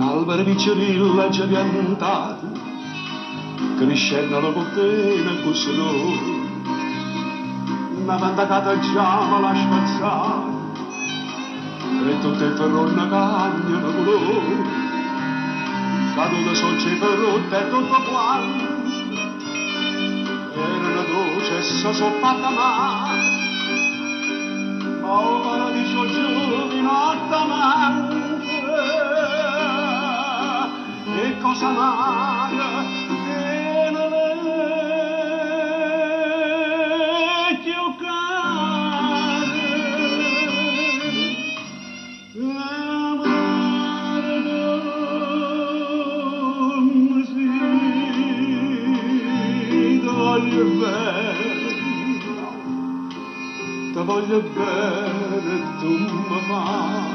albero picciolilla già piantato, crescendo la coppina così noi, una fantacata già me l'ha spazzata, e tutte le ferrone cagnano colore, caduta solce ferrotta e tutto quanto, era una dolce soppata male, ma un paradiso giovinotto amante, e cosa amara che non vecchio cane, l'amare donna si voglio bene, tu mi fai